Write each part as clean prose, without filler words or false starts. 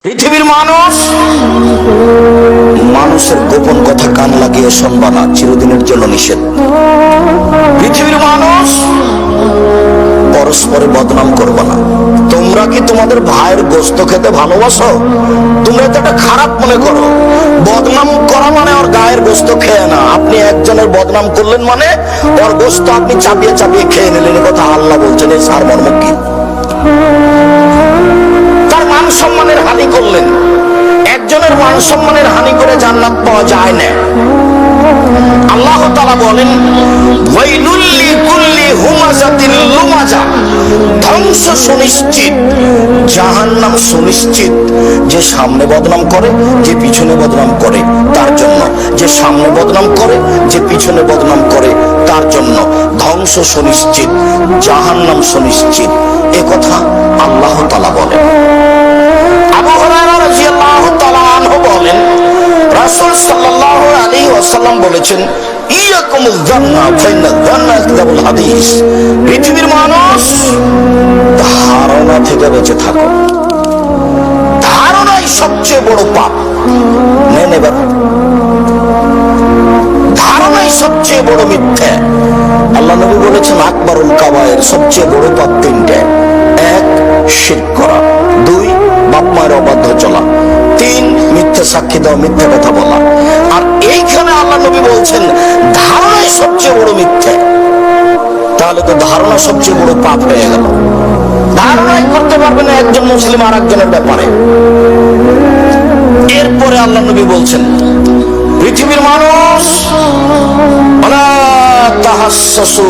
পৃথিবীর মানুষ মানুষের গোপন কথা কান লাগিয়ে শুনবা না, চিরদিনের জন্য নিষেধ। পৃথিবীর মানুষ পরস্পরে বদনাম করবা না। তোমরা কি তোমাদের ভাইয়ের গোস্ত খেতে ভালোবাসো? তোমরা তো এটা খারাপ মনে করো। বদনাম করা মানে ওর গায়ের গোস্ত খেয়ে না। আপনি একজনের বদনাম করলেন মানে ওর গোস্ত আপনি চাপিয়ে চাপিয়ে খেয়ে নিলেন। এ কথা আল্লাহ বলছেন। এই সারমর্ম কি? তার মান সম্মানের হানি করলেন। একজনের মান সম্মানের হানি করে জান্নাত পাওয়া যায় না। আল্লাহ তাআলা বলেন, ওয়াইলুল লিকুল্লি হুমাযাতিন লুমাযা, ধ্বংস সুনিশ্চিত, জাহান্নাম সুনিশ্চিত। যে সামনে বদনাম করে, যে পিছনে বদনাম করে তার জন্য। যে সামনে বদনাম করে, যে পিছনে বদনাম করে তার জন্য ধ্বংস সুনিশ্চিত, জাহান্নাম সুনিশ্চিত। এ কথা আল্লাহ তাআলা বলেন। আবু হুরায়রা রাদিয়াল্লাহু তাআলা আনহু বলেন, রাসূল সাল্লাল্লাহু আলাইহি ওয়াসাল্লাম বলেছেন, ইয়াকুমুয যান্না ফাইন্না যান্না আকযাবুল হাদিস। পৃথিবীর মানুষ ধারণা থেকে বেঁচে থাকো। ধারণাই সবচেয়ে বড় পাপ। নেন এবার, ধারণাই সবচেয়ে বড় মিথ্যা। আল্লাহ নবী বলেছেন, আকবারুল কাবায়ের, সবচেয়ে বড় পাপ তিনটে। এক, শিরক করা। দুই, বাপ মায়ের অবাধ্য চলা। তিন, মিথ্যা সাক্ষী দেওয়া, মিথ্যা কথা বলা। আর এইখানে আল্লাহ নবী বলছেন ধারণাই সবচেয়ে বড় মিথ্যা। তাহলে তো ধারণা সবচেয়ে বড় পাপ হয়ে গেল। ধারণাই করতে পারবে না একজন মুসলিম আর একজনের ব্যাপারে। এরপরে আল্লাহ নবী বলছেন, পৃথিবীর মানুষ ওয়ালা তাহাসসু,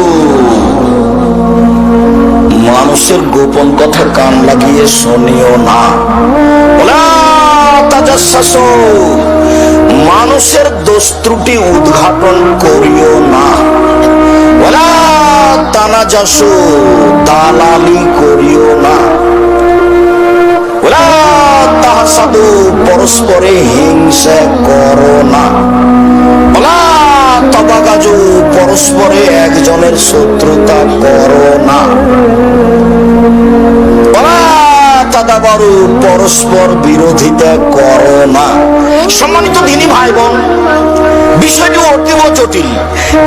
মানুষের গোপন কথা কান লাগিয়ে শুনিও না। ওয়ালা তাজাসসু, মানুষের দোষ ত্রুটি উদ্ঘাটন করিও না। ওয়ালা তানাজাসু, দালালি করিও না। ওয়ালা তাহাসাদু, পরস্পরে হিংসা করো না। ওয়ালা তাবাগাজু, পরস্পরে একজনের শত্রুতা করো না। ওয়ালা তাদাবারু, পরস্পর বিরোধিতা করো না। সম্মানিত দ্বীনি ভাই বোন, বিষয়টি অতীব জটিল।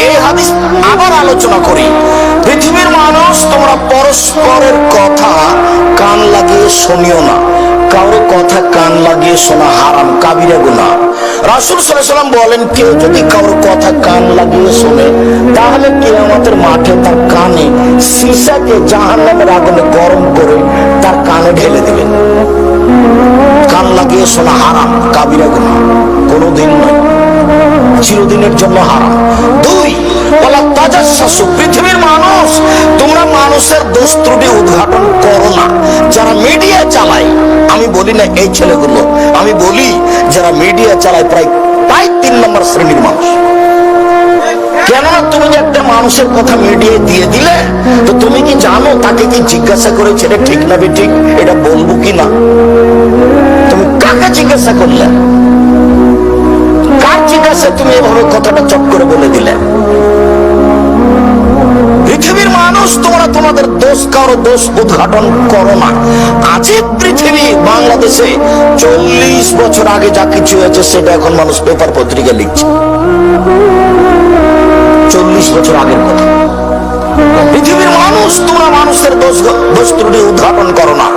এই হাদিস আবার আলোচনা করি। পৃথিবীর মানুষ, তোমরা পরস্পরের কথা কান লাগিয়ে শুনিও না। কারো কথা কান লাগিয়ে শোনা হারাম, কাবিরা গুনাহ। রাসূল সাল্লাল্লাহু আলাইহি ওয়াসাল্লাম বলেন, কেউ যদি কারো কথা কান লাগিয়ে শোনে, তাহলে কিয়ামতের মাঠে তার কানে সীসাকে জাহান্নামের আগুনে গরম করে তার কানে ঢেলে দিবেন। কান লাগিয়ে শোনা হারাম, কাবিরা গুনাহ, কোনোদিন নয়, চিরদিনের জন্য হারাম। দুই, ওয়ালা তাজাসসু, পৃথিবীর মানুষ, তোমরা মানুষের দোষ ত্রুটি উদ্ঘাটন করো না। যারা মিডিয়া চালায়, আমি বলি না এই ছেলেগুলো, আমি বলি যারা মিডিয়া চালায়, প্রায় 3 নম্বর শ্রেণীর মানুষ। কেননা তুমি যে একটা মানুষের কথা মিডিয়ায় দিয়ে দিলে, তো তুমি কি জানো তাকে কি জিজ্ঞাসা করেছে এটা ঠিক না বেঠিক, এটা বলবো কি না? তুমি কাকে জিজ্ঞাসা করলে? কার জিজ্ঞাসা তুমি এভাবে কথাটা চট করে বলে দিলে? পৃথিবীর মানুষ, তোমরা তোমাদের দোষ, কারো দোষ উদ্ঘাটন করো না। আজীব পৃথিবী। বাংলাদেশে 40 বছর আগে যা কিছু হয়েছে সেটা এখন মানুষ পেপার পত্রিকা লিখছে। 40 বছর আগের কথা। পৃথিবীর মানুষ, তোমরা মানুষের দোষ ত্রুটি উদ্ঘাটন করো না।